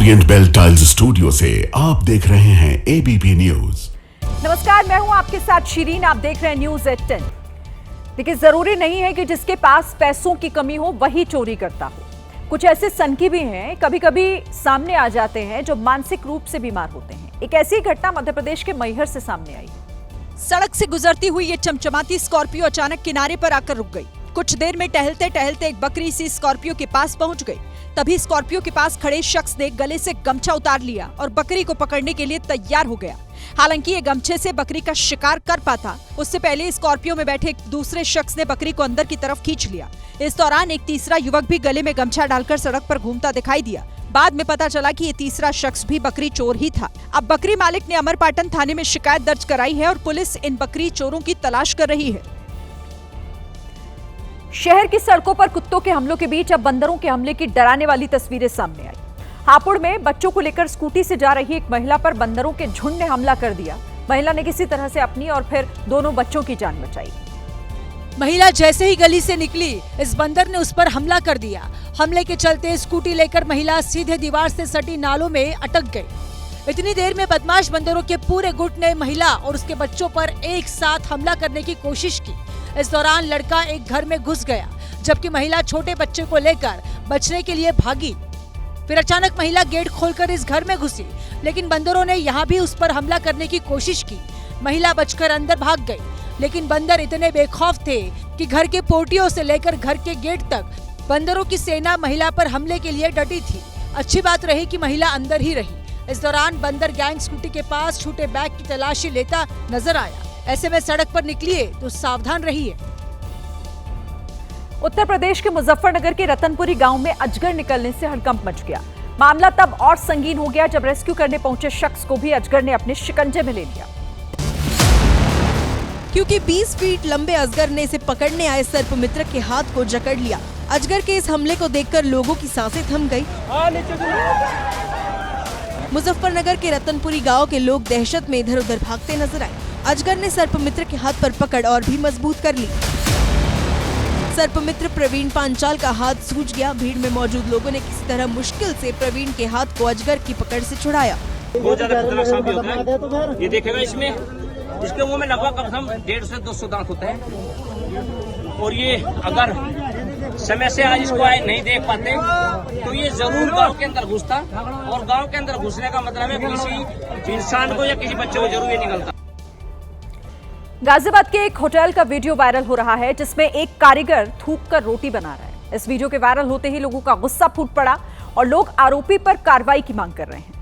Orient bell tiles studio से आप देख रहे हैं एबीपी न्यूज। नमस्कार, मैं हूं आपके साथ शिरीन। आप देख रहे हैं न्यूज एट 10। देखिए, जरूरी नहीं है कि जिसके पास पैसों की कमी हो वही चोरी करता हो। कुछ ऐसे सनकी भी हैं, कभी कभी सामने आ जाते हैं, जो मानसिक रूप से बीमार होते हैं। एक ऐसी घटना मध्य प्रदेश के मैहर से सामने आई। सड़क से गुजरती हुई ये चमचमाती स्कॉर्पियो अचानक किनारे पर आकर रुक गई। कुछ देर में टहलते टहलते एक बकरी सी स्कॉर्पियो के पास पहुंच गई। तभी स्कॉर्पियो के पास खड़े शख्स ने गले से गमछा उतार लिया और बकरी को पकड़ने के लिए तैयार हो गया। हालांकि ये गमछे से बकरी का शिकार कर पाता, उससे पहले स्कॉर्पियो में बैठे एक दूसरे शख्स ने बकरी को अंदर की तरफ खींच लिया। इस दौरान एक तीसरा युवक भी गले में गमछा डालकर सड़क पर घूमता दिखाई दिया। बाद में पता चला कि ये तीसरा शख्स भी बकरी चोर ही था। अब बकरी मालिक ने अमरपाटन थाने में शिकायत दर्ज कराई है और पुलिस इन बकरी चोरों की तलाश कर रही है। शहर की सड़कों पर कुत्तों के हमलों के बीच अब बंदरों के हमले की डराने वाली तस्वीरें सामने आई। हापुड़ में बच्चों को लेकर स्कूटी से जा रही एक महिला पर बंदरों के झुंड ने हमला कर दिया। महिला ने किसी तरह से अपनी और फिर दोनों बच्चों की जान बचाई। महिला जैसे ही गली से निकली, इस बंदर ने उस पर हमला कर दिया। हमले के चलते स्कूटी लेकर महिला सीधे दीवार से सटी नालों में अटक गई। इतनी देर में बदमाश बंदरों के पूरे गुट ने महिला और उसके बच्चों पर एक साथ हमला करने की कोशिश की। इस दौरान लड़का एक घर में घुस गया, जबकि महिला छोटे बच्चे को लेकर बचने के लिए भागी। फिर अचानक महिला गेट खोलकर इस घर में घुसी, लेकिन बंदरों ने यहाँ भी उस पर हमला करने की कोशिश की। महिला बचकर अंदर भाग गई, लेकिन बंदर इतने बेखौफ थे कि घर के पोर्टियों से लेकर घर के गेट तक बंदरों की सेना महिला पर हमले के लिए डटी थी। अच्छी बात रही कि महिला अंदर ही रही। इस दौरान बंदर गैंग स्कूटी के पास छूटे बैग की तलाशी लेता नजर आया। ऐसे में सड़क पर निकलिए तो सावधान रहिए। उत्तर प्रदेश के मुजफ्फरनगर के रतनपुरी गांव में अजगर निकलने से हड़कंप मच गया। मामला तब और संगीन हो गया जब रेस्क्यू करने पहुंचे शख्स को भी अजगर ने अपने शिकंजे में ले लिया। क्योंकि 20 फीट लंबे अजगर ने इसे पकड़ने आए सर्पमित्र के हाथ को जकड़ लिया। अजगर के इस हमले को देखकर लोगों की सांसें थम गई। मुजफ्फरनगर के रतनपुरी गांव के लोग दहशत में इधर उधर भागते नजर आए। अजगर ने सर्पमित्र के हाथ पर पकड़ और भी मजबूत कर ली। सर्पमित्र प्रवीण पांचाल का हाथ सूज गया। भीड़ में मौजूद लोगों ने किसी तरह मुश्किल से प्रवीण के हाथ को अजगर की पकड़ से छुड़ाया। बहुत ज्यादा खतरनाक सांप होता है। ये देखेगा, इसमें इसके मुंह में लगभग कम से कम 150 से 200 दांत होते हैं। और ये अगर समय से आज इसको आए नहीं देख पाते तो ये जरूर गांव के अंदर घुसता, और गांव के अंदर घुसने का मतलब है किसी इंसान को या किसी बच्चे को जरूर ये निकलता। गाजियाबाद के एक होटल का वीडियो वायरल हो रहा है, जिसमें एक कारीगर थूक कर रोटी बना रहा है। इस वीडियो के वायरल होते ही लोगों का गुस्सा फूट पड़ा और लोग आरोपी पर कार्रवाई की मांग कर रहे हैं।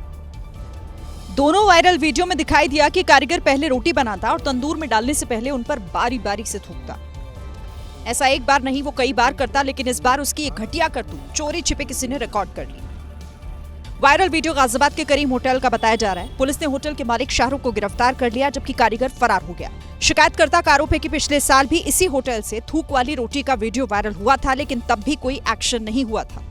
दोनों वायरल वीडियो में दिखाई दिया कि कारीगर पहले रोटी बनाता और तंदूर में डालने से पहले उन पर बारी बारी से थूकता। ऐसा एक बार नहीं, वो कई बार करता, लेकिन इस बार उसकी एक घटिया करतूत चोरी छिपे किसी ने रिकॉर्ड कर ली। वायरल वीडियो गाजियाबाद के करीम होटल का बताया जा रहा है। पुलिस ने होटल के मालिक शाहरुख को गिरफ्तार कर लिया, जबकि कारीगर फरार हो गया। शिकायतकर्ता का आरोप है कि पिछले साल भी इसी होटल से थूक वाली रोटी का वीडियो वायरल हुआ था, लेकिन तब भी कोई एक्शन नहीं हुआ था।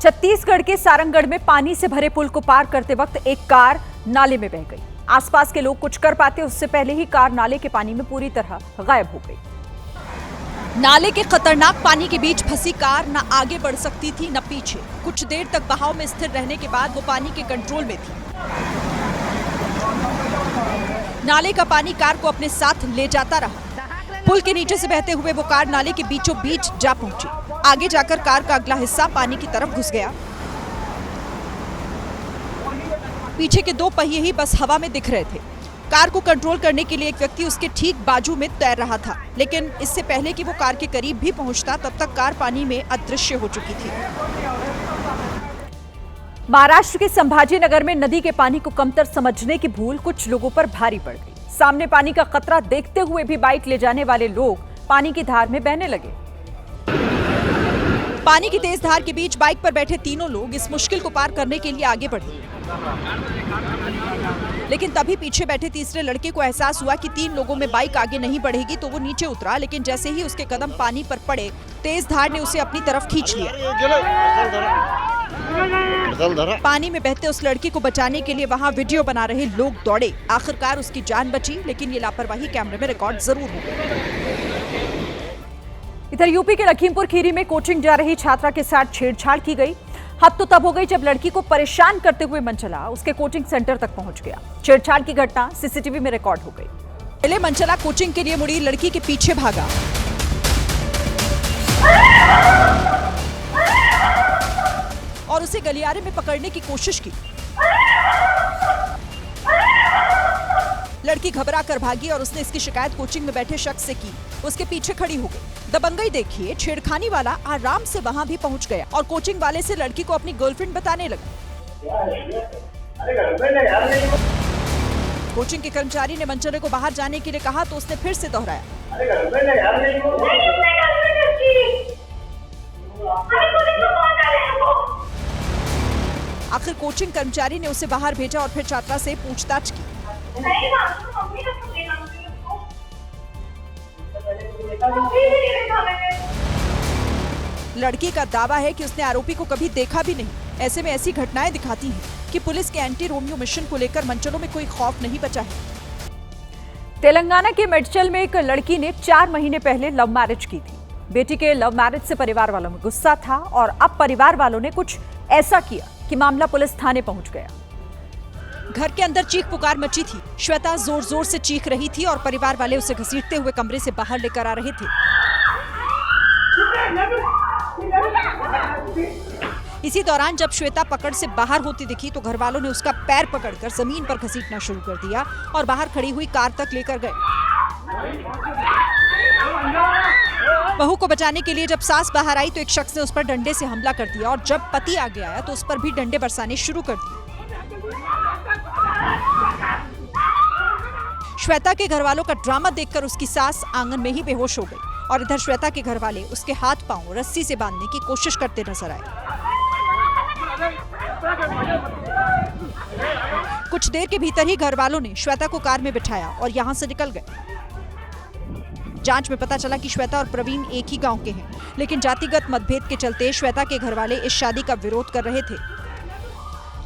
छत्तीसगढ़ के सारंगगढ़ में पानी से भरे पुल को पार करते वक्त एक कार नाले में बह गई। आसपास के लोग कुछ कर पाते उससे पहले ही कार नाले के पानी में पूरी तरह गायब हो गई। नाले के खतरनाक पानी के बीच फंसी कार न आगे बढ़ सकती थी न पीछे। कुछ देर तक बहाव में स्थिर रहने के बाद वो पानी के कंट्रोल में थी। नाले का पानी कार को अपने साथ ले जाता रहा। पुल के नीचे से बहते हुए वो कार नाले के बीचों बीच जा पहुंची। आगे जाकर कार का अगला हिस्सा पानी की तरफ घुस गया। पीछे के 2 पहिए ही बस हवा में दिख रहे थे। कार को कंट्रोल करने के लिए एक व्यक्ति उसके ठीक बाजू में तैर रहा था, लेकिन इससे पहले कि वो कार के करीब भी पहुंचता, तब तक कार पानी में अदृश्य हो चुकी थी। महाराष्ट्र के संभाजीनगर में नदी के पानी को कमतर समझने की भूल कुछ लोगों पर भारी पड़ गई। सामने पानी का खतरा देखते हुए भी बाइक ले जाने वाले लोग पानी की धार में बहने लगे। पानी की तेज धार के बीच बाइक पर बैठे तीनों लोग इस मुश्किल को पार करने के लिए आगे बढ़े, लेकिन तभी पीछे बैठे तीसरे लड़के को एहसास हुआ कि 3 लोगों में बाइक आगे नहीं बढ़ेगी, तो वो नीचे उतरा। लेकिन जैसे ही उसके कदम पानी पर पड़े, तेज धार ने उसे अपनी तरफ खींच लिया। पानी में बहते उस लड़के को बचाने के लिए वहां वीडियो बना रहे लोग दौड़े। आखिरकार उसकी जान बची, लेकिन ये लापरवाही कैमरे में रिकॉर्ड जरूर हो गई। इधर यूपी के लखीमपुर खीरी में कोचिंग जा रही छात्रा के साथ छेड़छाड़ की गई। हद तो तब हो गई जब लड़की को परेशान करते हुए मनचला उसके कोचिंग सेंटर तक पहुंच गया। छेड़छाड़ की घटना सीसीटीवी में रिकॉर्ड हो गई। पहले मनचला कोचिंग के लिए मुड़ी लड़की के पीछे भागा और उसे गलियारे में पकड़ने की कोशिश की। लड़की घबरा कर भागी और उसने इसकी शिकायत कोचिंग में बैठे शख्स से की। उसके पीछे खड़ी हो गई। दबंगई देखिए, छेड़खानी वाला आराम से वहां भी पहुंच गया और कोचिंग वाले से लड़की को अपनी गर्लफ्रेंड बताने लगा। कोचिंग के कर्मचारी ने मनचले को बाहर जाने के लिए कहा तो उसने फिर से दोहराया। आखिर कोचिंग कर्मचारी ने उसे बाहर भेजा और फिर छात्रा से पूछताछ की। लड़की का दावा है कि उसने आरोपी को कभी देखा भी नहीं। ऐसे में ऐसी घटनाएं दिखाती हैं कि पुलिस के एंटी रोमियो मिशन को लेकर मनचलों में कोई खौफ नहीं बचा है। तेलंगाना के मेडचल में एक लड़की ने 4 महीने पहले लव मैरिज की थी। बेटी के लव मैरिज से परिवार वालों में गुस्सा था और अब परिवार वालों ने कुछ ऐसा किया कि मामला पुलिस थाने पहुंच गया। घर के अंदर चीख पुकार मची थी। श्वेता जोर जोर से चीख रही थी और परिवार वाले उसे घसीटते हुए कमरे से बाहर लेकर आ रहे थे। इसी दौरान जब श्वेता पकड़ से बाहर होती दिखी तो घर वालों ने उसका पैर पकड़कर जमीन पर घसीटना शुरू कर दिया और बाहर खड़ी हुई कार तक लेकर गए। बहू को बचाने के लिए जब सास बाहर आई तो एक शख्स ने उस पर डंडे से हमला कर दिया और जब पति आगे आया तो उस पर भी डंडे बरसाने शुरू कर दिए। श्वेता के घर वालों का ड्रामा देखकर उसकी सास आंगन में ही बेहोश हो गई और इधर श्वेता के घर वाले उसके हाथ पांव रस्सी से बांधने की कोशिश करते नजर आए। कुछ देर के भीतर ही घर वालों ने श्वेता को कार में बिठाया और यहां से निकल गए। जांच में पता चला कि श्वेता और प्रवीण एक ही गांव के हैं, लेकिन जातिगत मतभेद के चलते श्वेता के घर वाले इस शादी का विरोध कर रहे थे।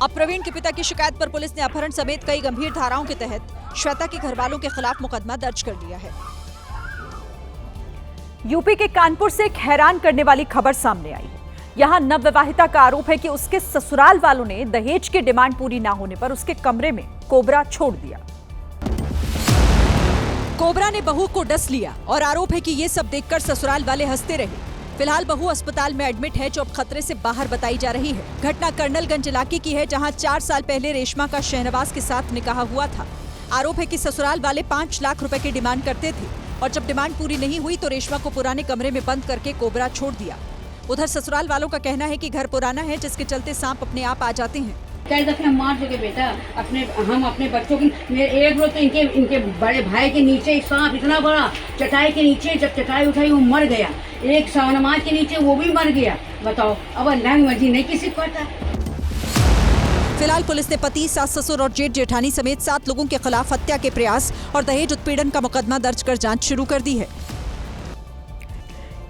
अब प्रवीण के पिता की शिकायत पर पुलिस ने अपहरण समेत कई गंभीर धाराओं के तहत श्वेता के घर वालों के खिलाफ मुकदमा दर्ज कर लिया है। यूपी के कानपुर से एक हैरान करने वाली खबर सामने आई है। यहां नवविवाहिता का आरोप है कि उसके ससुराल वालों ने दहेज की डिमांड पूरी ना होने पर उसके कमरे में कोबरा छोड़ दिया। कोबरा ने बहू को डस लिया और आरोप है कि ये सब देखकर ससुराल वाले हंसते रहे। फिलहाल बहू अस्पताल में एडमिट है जो अब खतरे से बाहर बताई जा रही है। घटना कर्नलगंज इलाके की है जहां 4 साल पहले रेशमा का शहनवाज के साथ निकाह हुआ था। आरोप है कि ससुराल वाले 5 लाख रुपए की डिमांड करते थे और जब डिमांड पूरी नहीं हुई तो रेशमा को पुराने कमरे में बंद करके कोबरा छोड़ दिया। उधर ससुराल वालों का कहना है कि घर पुराना है जिसके चलते सांप अपने आप आ जाते हैं। कई दफे हम मार चुके बेटा, हम अपने बच्चों की, मेरे एक रोज तो इनके बड़े भाई के नीचे एक सांप इतना बड़ा चटाई के नीचे, जब चटाई उठाई वो मर गया। एक शाहनवाज के नीचे वो भी मर गया। बताओ, अब अल्लाह की मर्जी नहीं किसी को पता। फिलहाल पुलिस ने पति, सास ससुर और जेठ जेठानी समेत 7 लोगों के खिलाफ हत्या के प्रयास और दहेज उत्पीड़न का मुकदमा दर्ज कर जांच शुरू कर दी है।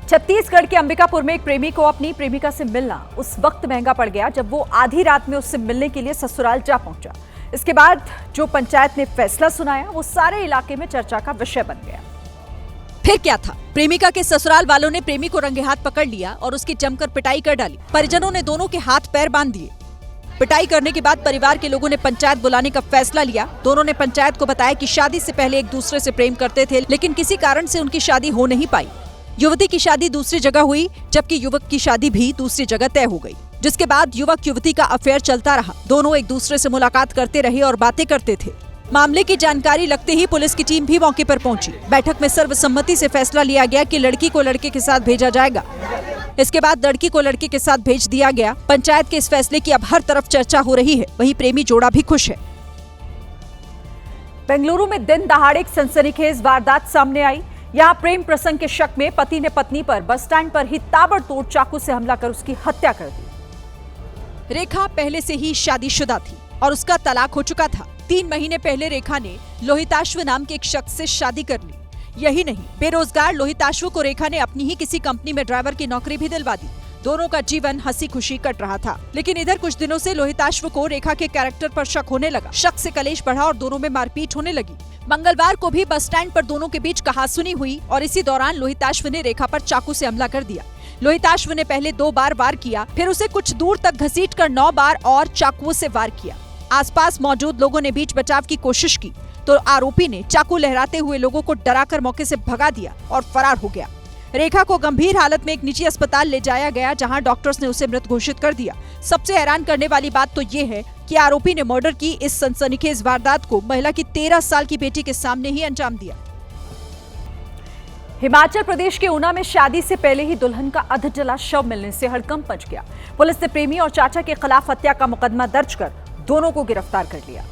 छत्तीसगढ़ के अंबिकापुर में एक प्रेमी को अपनी प्रेमिका से मिलना उस वक्त महंगा पड़ गया जब वो आधी रात में उससे मिलने के लिए ससुराल जा पहुंचा। इसके बाद जो पंचायत ने फैसला सुनाया वो सारे इलाके में चर्चा का विषय बन गया। फिर क्या था? प्रेमिका के ससुराल वालों ने प्रेमी को रंगे हाथ पकड़ लिया और उसकी जमकर पिटाई कर डाली। परिजनों ने दोनों के हाथ पैर बांध दिए। पिटाई करने के बाद परिवार के लोगों ने पंचायत बुलाने का फैसला लिया। दोनों ने पंचायत को बताया कि शादी से पहले एक दूसरे से प्रेम करते थे, लेकिन किसी कारण से उनकी शादी हो नहीं पाई। युवती की शादी दूसरी जगह हुई जबकि युवक की शादी भी दूसरी जगह तय हो गई, जिसके बाद युवक युवती का अफेयर चलता रहा। दोनों एक दूसरे से मुलाकात करते रहे और बातें करते थे। मामले की जानकारी लगते ही पुलिस की टीम भी मौके पर पहुंची। बैठक में सर्वसम्मति से फैसला लिया गया कि लड़की को लड़के के साथ भेजा जाएगा। इसके बाद लड़की को लड़के के साथ भेज दिया गया। पंचायत के इस फैसले की अब हर तरफ चर्चा हो रही है। वहीं प्रेमी जोड़ा भी खुश है। बेंगलुरु में दिन दहाड़े एक सनसनीखेज वारदात सामने आई। यहाँ प्रेम प्रसंग के शक में पति ने पत्नी पर बस स्टैंड पर ही ताबड़तोड़ चाकू से हमला कर उसकी हत्या कर दी। रेखा पहले से ही शादीशुदा थी और उसका तलाक हो चुका था। 3 महीने पहले रेखा ने लोहिताश्व नाम के एक शख्स से शादी कर ली। यही नहीं, बेरोजगार लोहिताश्व को रेखा ने अपनी ही किसी कंपनी में ड्राइवर की नौकरी भी दिलवा दी। दोनों का जीवन हंसी खुशी कट रहा था। लेकिन इधर कुछ दिनों से लोहिताश्व को रेखा के कैरेक्टर पर शक होने लगा। शक से कलेश बढ़ा और दोनों में मारपीट होने लगी। मंगलवार को भी बस स्टैंड पर दोनों के बीच कहासुनी हुई और इसी दौरान लोहिताश्व ने रेखा पर चाकू से हमला कर दिया। लोहिताश्व ने पहले 2 बार वार किया, फिर उसे कुछ दूर तक घसीटकर 9 बार और चाकुओं से वार किया। आसपास मौजूद लोगों ने बीच बचाव की कोशिश की तो आरोपी ने चाकू लहराते हुए लोगों को डराकर मौके से भगा दिया और फरार हो गया। रेखा को गंभीर हालत में एक निजी अस्पताल ले जाया गया, जहां डॉक्टर्स ने उसे मृत घोषित कर दिया। सबसे हैरान करने वाली बात तो ये है कि आरोपी ने मर्डर की इस सनसनीखेज वारदात को महिला की 13 साल की बेटी के सामने ही अंजाम दिया। हिमाचल प्रदेश के ऊना में शादी से पहले ही दुल्हन का अधजला शव मिलने से हड़कंप मच गया। पुलिस ने प्रेमी और चाचा के खिलाफ हत्या का मुकदमा दर्ज कर दोनों को गिरफ्तार कर लिया।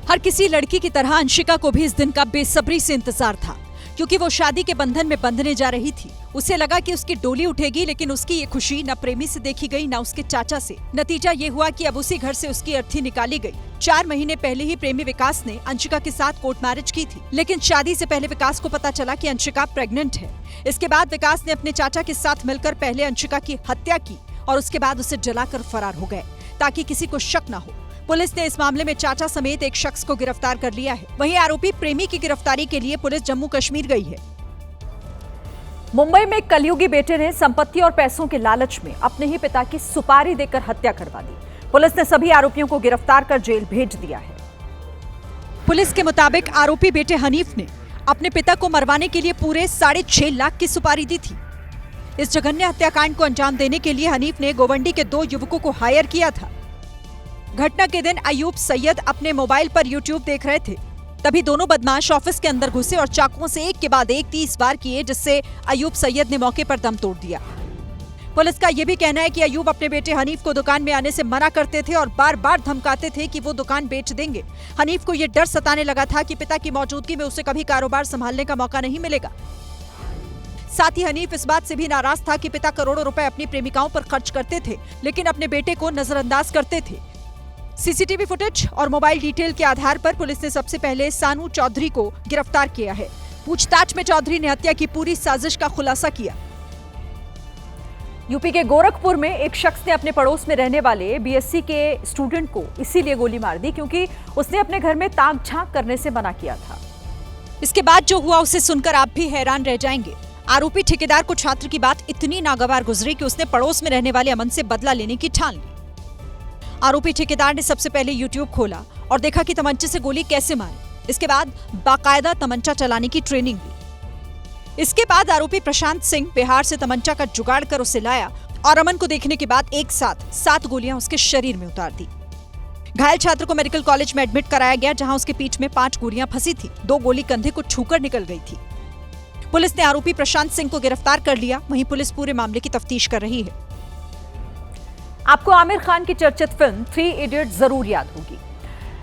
हर किसी लड़की की तरह अंशिका को भी इस दिन का बेसब्री से इंतजार था, क्योंकि वो शादी के बंधन में बंधने जा रही थी। उसे लगा कि उसकी डोली उठेगी, लेकिन उसकी ये खुशी न प्रेमी से देखी गई न उसके चाचा से। नतीजा ये हुआ कि अब उसी घर से उसकी अर्थी निकाली गई। 4 महीने पहले ही प्रेमी विकास ने अंशिका के साथ कोर्ट मैरिज की थी, लेकिन शादी से पहले विकास को पता चला कि अंशिका प्रेग्नेंट है। इसके बाद विकास ने अपने चाचा के साथ मिलकर पहले अंशिका की हत्या की और उसके बाद उसे जलाकर फरार हो गए, ताकि किसी को शक न हो। पुलिस ने इस मामले में चाचा समेत एक शख्स को गिरफ्तार कर लिया है। वहीं आरोपी प्रेमी की गिरफ्तारी के लिए पुलिस जम्मू कश्मीर गई है। मुंबई में कलयुगी बेटे ने संपत्ति और पैसों के लालच में अपने ही पिता की सुपारी देकर हत्या करवा दी। पुलिस ने सभी आरोपियों को गिरफ्तार कर जेल भेज दिया है। पुलिस के मुताबिक आरोपी बेटे हनीफ ने अपने पिता को मरवाने के लिए पूरे 6.5 लाख की सुपारी दी थी। इस जघन्य हत्याकांड को अंजाम देने के लिए हनीफ ने गोवंडी के 2 युवकों को हायर किया था। घटना के दिन अयूब सैयद अपने मोबाइल पर यूट्यूब देख रहे थे, तभी दोनों बदमाश ऑफिस के अंदर घुसे और चाकुओं से एक के बाद एक 30 वार किए, जिससे अयूब सैयद ने मौके पर दम तोड़ दिया। पुलिस का यह भी कहना है कि अयूब अपने बेटे हनीफ को दुकान में आने से मना करते थे और बार बार धमकाते थे कि वो दुकान बेच देंगे। हनीफ को यह डर सताने लगा था कि पिता की मौजूदगी में उसे कभी कारोबार संभालने का मौका नहीं मिलेगा। साथ ही हनीफ इस बात से भी नाराज था कि पिता करोड़ों रुपए अपनी प्रेमिकाओं पर खर्च करते थे, लेकिन अपने बेटे को नजरअंदाज करते थे। सीसीटीवी फुटेज और मोबाइल डिटेल के आधार पर पुलिस ने सबसे पहले सानू चौधरी को गिरफ्तार किया है। पूछताछ में चौधरी ने हत्या की पूरी साजिश का खुलासा किया। यूपी के गोरखपुर में एक शख्स ने अपने पड़ोस में रहने वाले बीएससी के स्टूडेंट को इसीलिए गोली मार दी क्योंकि उसने अपने घर में ताक झांक करने से मना किया था। इसके बाद जो हुआ उसे सुनकर आप भी हैरान रह जाएंगे। आरोपी ठेकेदार को छात्र की बात इतनी नागवार गुजरी कि उसने पड़ोस में रहने वाले अमन से बदला लेने की ठान ली। आरोपी ठेकेदार ने सबसे पहले यूट्यूब खोला और देखा कि तमंचे से गोली कैसे मारे। इसके बाद बाकायदा तमंचा चलाने की ट्रेनिंग ली। इसके बाद आरोपी प्रशांत सिंह बिहार से तमंचा का जुगाड़ कर उसे लाया और अमन को देखने के बाद एक साथ 7 गोलियां उसके शरीर में उतार दी। घायल छात्र को मेडिकल कॉलेज में एडमिट कराया गया, जहां उसके पीठ में 5 गोलियां फंसी थी। 2 गोली कंधे को छूकर निकल गई थी। पुलिस ने आरोपी प्रशांत सिंह को गिरफ्तार कर लिया। वहीं पुलिस पूरे मामले की तफ्तीश कर रही है। आपको आमिर खान की चर्चित फिल्म 3 इडियट जरूर याद होगी।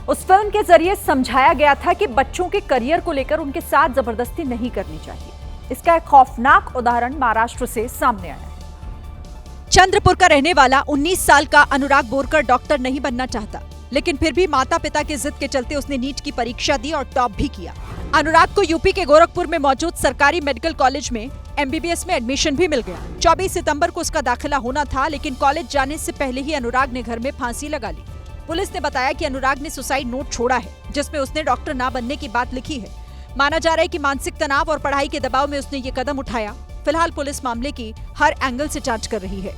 उस फिल्म के जरिए समझाया गया था कि बच्चों के करियर को लेकर उनके साथ जबरदस्ती नहीं करनी चाहिए। इसका एक खौफनाक उदाहरण महाराष्ट्र से सामने आया है। चंद्रपुर का रहने वाला 19 साल का अनुराग बोरकर डॉक्टर नहीं बनना चाहता, लेकिन फिर भी माता पिता की जिद के चलते उसने नीट की परीक्षा दी और टॉप भी किया। अनुराग को यूपी के गोरखपुर में मौजूद सरकारी मेडिकल कॉलेज में MBBS में एडमिशन भी मिल गया। 24 सितंबर को उसका दाखिला होना था, लेकिन कॉलेज जाने से पहले ही अनुराग ने घर में फांसी लगा ली। पुलिस ने बताया कि अनुराग ने सुसाइड नोट छोड़ा है, जिसमें उसने डॉक्टर ना बनने की बात लिखी है। माना जा रहा है कि मानसिक तनाव और पढ़ाई के दबाव में उसने ये कदम उठाया। फिलहाल पुलिस मामले की हर एंगल से जांच कर रही है।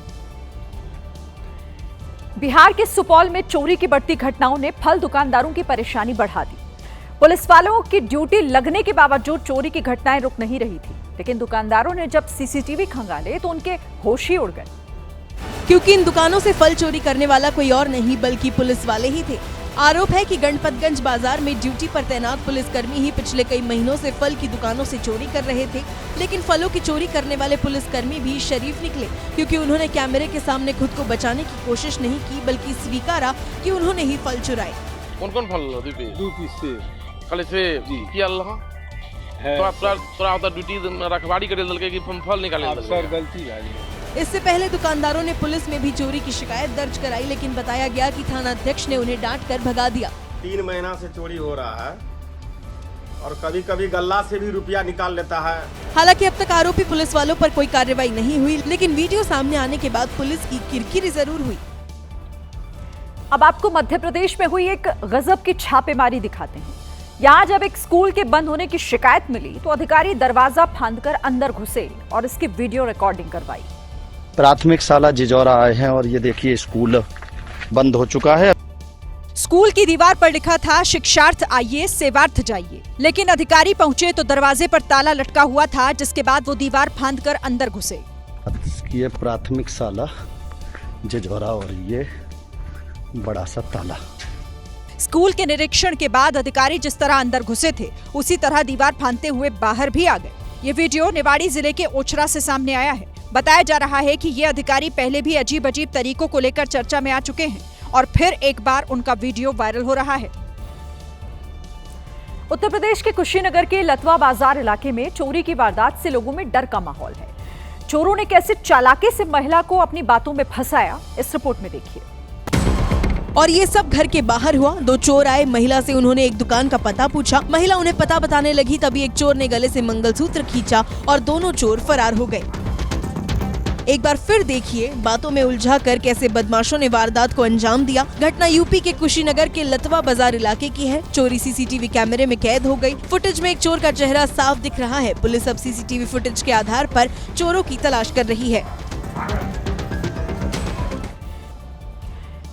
बिहार के सुपौल में चोरी की बढ़ती घटनाओं ने फल दुकानदारों की परेशानी बढ़ा दी। पुलिस वालों की ड्यूटी लगने के बावजूद चोरी की घटनाएं रुक नहीं रही थी, लेकिन दुकानदारों ने जब सीसीटीवी खंगाले तो उनके होश ही उड़ गए, क्योंकि इन दुकानों से फल चोरी करने वाला कोई और नहीं बल्कि पुलिस वाले ही थे। आरोप है कि गणपतगंज बाजार में ड्यूटी पर तैनात पुलिसकर्मी ही पिछले कई महीनों से फल की दुकानों से चोरी कर रहे थे, लेकिन फलों की चोरी करने वाले पुलिसकर्मी भी शरीफ निकले, क्योंकि उन्होंने कैमरे के सामने खुद को बचाने की कोशिश नहीं की, बल्कि स्वीकारा कि उन्होंने ही फल चुराए। कौन फल 2 पीस खाली से की अल्लाह थोड़ा ड्यूटी रखवाड़ी करे दल के कि फल निकाले सर गलती है। इससे पहले दुकानदारों ने पुलिस में भी चोरी की शिकायत दर्ज कराई, लेकिन बताया गया कि थाना अध्यक्ष ने उन्हें डांट कर भगा दिया। 3 महीना से चोरी हो रहा है और कभी कभी गल्ला से भी रुपया निकाल लेता है। हालांकि अब तक आरोपी पुलिस वालों पर कोई कार्रवाई नहीं हुई, लेकिन वीडियो सामने आने के बाद पुलिस की किरकिरी जरूर हुई। अब आपको मध्य प्रदेश में हुई एक गजब की छापेमारी दिखाते हैं। यहाँ जब एक स्कूल के बंद होने की शिकायत मिली तो अधिकारी दरवाजा फांदकर अंदर घुसे और इसकी वीडियो रिकॉर्डिंग करवाई। प्राथमिक शाला जिजौरा आए हैं और ये देखिए स्कूल बंद हो चुका है। स्कूल की दीवार पर लिखा था शिक्षार्थ आइए सेवार्थ जाइए, लेकिन अधिकारी पहुंचे तो दरवाजे पर ताला लटका हुआ था, जिसके बाद वो दीवार फांदकर अंदर घुसे। ये प्राथमिक शाला जिजौरा और ये बड़ा सा ताला। स्कूल के निरीक्षण के बाद अधिकारी जिस तरह अंदर घुसे थे उसी तरह दीवार फांदते हुए बाहर भी आ गए। ये वीडियो निवाड़ी जिले के ओछरा से सामने आया है। बताया जा रहा है कि ये अधिकारी पहले भी अजीब अजीब तरीकों को लेकर चर्चा में आ चुके हैं और फिर एक बार उनका वीडियो वायरल हो रहा है। उत्तर प्रदेश के कुशीनगर के लतवा बाजार इलाके में चोरी की वारदात से लोगों में डर का माहौल है। चोरों ने कैसे चालाकी से महिला को अपनी बातों में फंसाया, इस रिपोर्ट में देखिए। और ये सब घर के बाहर हुआ। दो चोर आए, महिला से उन्होंने एक दुकान का पता पूछा। महिला उन्हें पता बताने लगी, तभी एक चोर ने गले से मंगलसूत्र खींचा और दोनों चोर फरार हो गए। एक बार फिर देखिए बातों में उलझा कर कैसे बदमाशों ने वारदात को अंजाम दिया। घटना यूपी के कुशीनगर के लतवा बाजार इलाके की है। चोरी सीसीटीवी कैमरे में कैद हो गई। फुटेज में एक चोर का चेहरा साफ दिख रहा है। पुलिस अब सीसीटीवी फुटेज के आधार पर चोरों की तलाश कर रही है।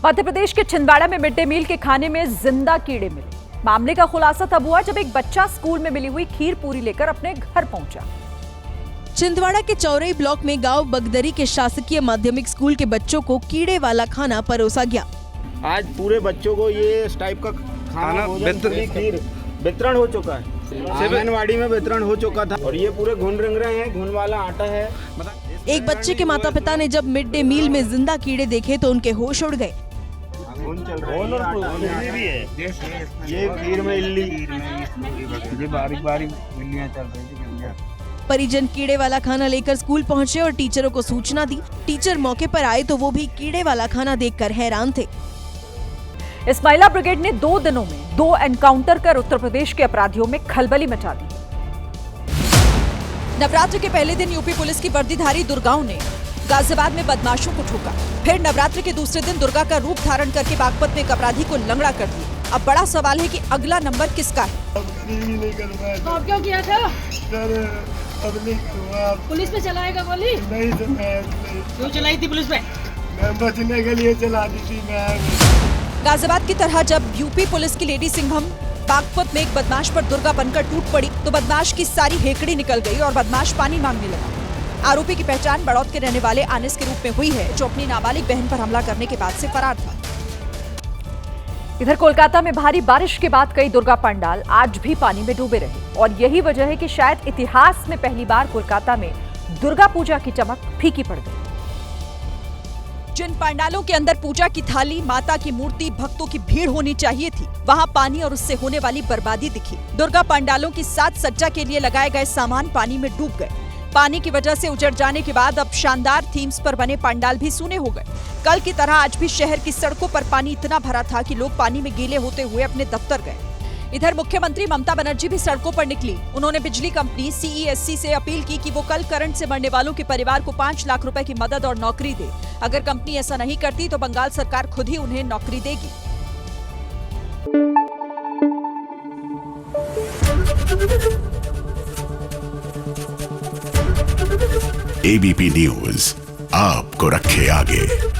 मध्य प्रदेश के छिंदवाड़ा में मिड डे मील के खाने में जिंदा कीड़े मिले। मामले का खुलासा तब हुआ जब एक बच्चा स्कूल में मिली हुई खीर पूरी लेकर अपने घर पहुंचा। छिंदवाड़ा के चौरई ब्लॉक में गांव बगदरी के शासकीय माध्यमिक स्कूल के बच्चों को कीड़े वाला खाना परोसा गया। आज पूरे बच्चों को ये इस टाइप का खाना खीर वितरण हो चुका है। आंगनवाड़ी में वितरण हो चुका था और ये पूरे घुन रंग रहे हैं। घुन वाला आटा है। एक बच्चे के माता पिता ने जब मिड डे मील में जिंदा कीड़े देखे तो उनके होश उड़ गए। ये खीर में इल्ली, बारीक बारीक इल्लियां चल रही थी। परिजन कीड़े वाला खाना लेकर स्कूल पहुंचे और टीचरों को सूचना दी। टीचर मौके पर आए तो वो भी कीड़े वाला खाना देखकर हैरान थे। इस महिला ब्रिगेड ने 2 दिनों में 2 एनकाउंटर कर उत्तर प्रदेश के अपराधियों में खलबली मचा दी। नवरात्र के पहले दिन यूपी पुलिस की वर्दीधारी दुर्गाओं ने गाजियाबाद में बदमाशों को ठोका। फिर नवरात्र के दूसरे दिन दुर्गा का रूप धारण करके बागपत में एक अपराधी को लंगड़ा कर दिया। अब बड़ा सवाल है कि अगला नंबर किसका है। अब क्यों किया था? पुलिस पे चलाएगा गोली? नहीं सर, क्यों चलाई थी पुलिस पे? मैं बचने के लिए चला दी थी। मैं गाजियाबाद की तरह जब यूपी पुलिस की लेडी सिंघम बागपत में एक बदमाश पर दुर्गा बनकर टूट पड़ी तो बदमाश की सारी हेकड़ी निकल गई और बदमाश पानी मांगने लगा। आरोपी की पहचान बड़ौद के रहने वाले आनिस के रूप में हुई है, जो अपनी नाबालिग बहन पर हमला करने के बाद से फरार था। इधर कोलकाता में भारी बारिश के बाद कई दुर्गा पंडाल आज भी पानी में डूबे रहे और यही वजह है कि शायद इतिहास में पहली बार कोलकाता में दुर्गा पूजा की चमक फीकी पड़ गई। जिन पंडालों के अंदर पूजा की थाली, माता की मूर्ति, भक्तों की भीड़ होनी चाहिए थी, वहां पानी और उससे होने वाली बर्बादी दिखी। दुर्गा पंडालों की साज सज्जा के लिए लगाए गए सामान पानी में डूब गए। पानी की वजह से उजड़ जाने के बाद अब शानदार थीम्स पर बने पंडाल भी सूने हो गए। कल की तरह आज भी शहर की सड़कों पर पानी इतना भरा था कि लोग पानी में गीले होते हुए अपने दफ्तर गए। इधर मुख्यमंत्री ममता बनर्जी भी सड़कों पर निकली। उन्होंने बिजली कंपनी CESC से अपील की कि वो कल करंट से मरने वालों के परिवार को 5 लाख रुपए की मदद और नौकरी दे। अगर कंपनी ऐसा नहीं करती तो बंगाल सरकार खुद ही उन्हें नौकरी देगी। ABP न्यूज आपको रखे आगे।